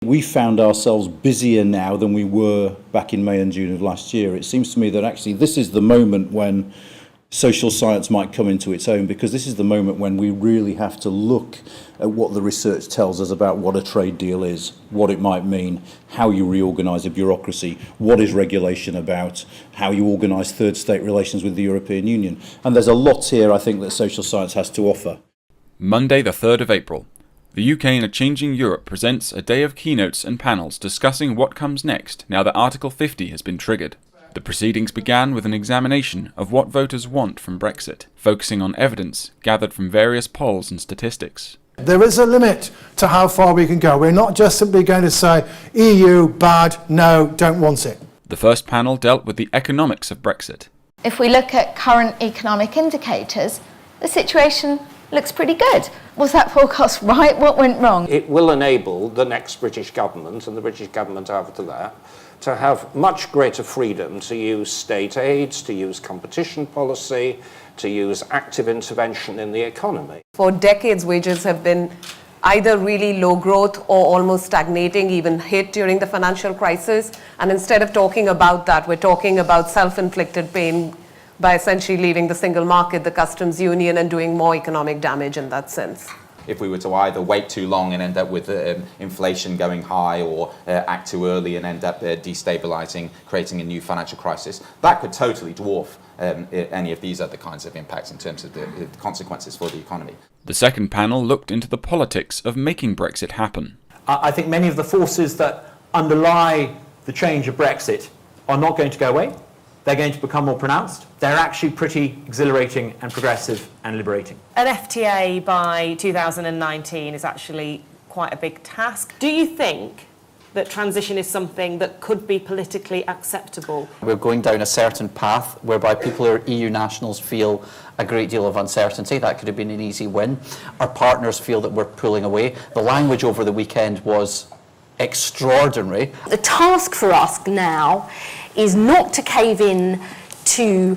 We found ourselves busier now than we were back in May and June of last year. It seems to me that actually this is the moment when social science might come into its own, because this is the moment when we really have to look at what the research tells us about what a trade deal is, what it might mean, how you reorganise a bureaucracy, what is regulation about, how you organise third state relations with the European Union. And there's a lot here, I think, that social science has to offer. Monday the 3rd of April. The UK in a Changing Europe presents a day of keynotes and panels discussing what comes next now that Article 50 has been triggered. The proceedings began with an examination of what voters want from Brexit, focusing on evidence gathered from various polls and statistics. There is a limit to how far we can go. We're not just simply going to say, EU, bad, no, don't want it. The first panel dealt with the economics of Brexit. If we look at current economic indicators, the situation looks pretty good. Was that forecast right? What went wrong? It will enable the next British government and the British government after that to have much greater freedom to use state aids, to use competition policy, to use active intervention in the economy. For decades, wages have been either really low growth or almost stagnating, even hit during the financial crisis. And instead of talking about that, we're talking about self-inflicted pain by essentially leaving the single market, the customs union, and doing more economic damage in that sense. If we were to either wait too long and end up with inflation going high, or act too early and end up destabilising, creating a new financial crisis, that could totally dwarf any of these other kinds of impacts in terms of the consequences for the economy. The second panel looked into the politics of making Brexit happen. I think many of the forces that underlie the change of Brexit are not going to go away. They're going to become more pronounced. They're actually pretty exhilarating and progressive and liberating. An FTA by 2019 is actually quite a big task. Do you think that transition is something that could be politically acceptable? We're going down a certain path whereby people who are EU nationals feel a great deal of uncertainty. That could have been an easy win. Our partners feel that we're pulling away. The language over the weekend was extraordinary. The task for us now is not to cave in to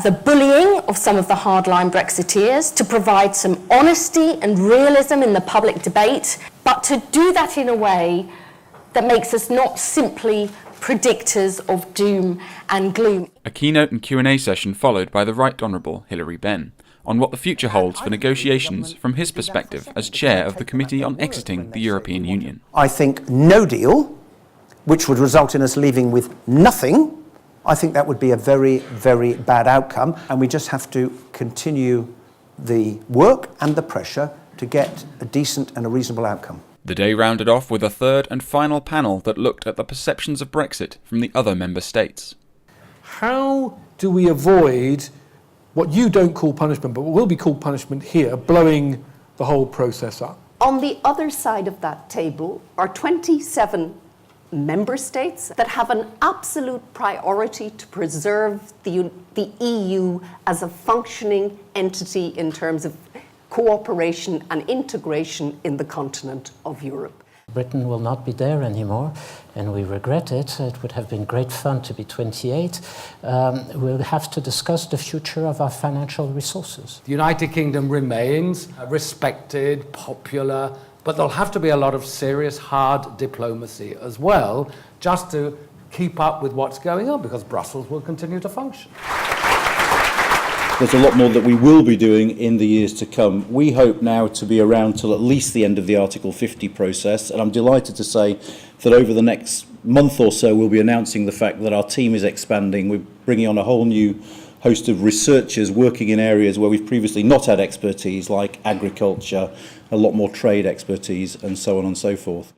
the bullying of some of the hardline Brexiteers, to provide some honesty and realism in the public debate, but to do that in a way that makes us not simply predictors of doom and gloom. A keynote and Q&A session followed by the Right Honourable Hilary Benn on what the future holds for negotiations from his perspective as chair of the Committee on Exiting the European Union. I think no deal, which would result in us leaving with nothing, I think that would be a very, very bad outcome. And we just have to continue the work and the pressure to get a decent and a reasonable outcome. The day rounded off with a third and final panel that looked at the perceptions of Brexit from the other member states. How do we avoid what you don't call punishment, but what will be called punishment here, blowing the whole process up? On the other side of that table are 27 member states that have an absolute priority to preserve the EU as a functioning entity in terms of cooperation and integration in the continent of Europe. Britain will not be there anymore, and we regret it. It would have been great fun to be 28. We'll have to discuss the future of our financial resources. The United Kingdom remains respected, popular, but there'll have to be a lot of serious, hard diplomacy as well, just to keep up with what's going on, because Brussels will continue to function. There's a lot more that we will be doing in the years to come. We hope now to be around till at least the end of the Article 50 process, and I'm delighted to say that over the next month or so we'll be announcing the fact that our team is expanding. We're bringing on a whole new host of researchers working in areas where we've previously not had expertise, like agriculture, a lot more trade expertise, and so on and so forth.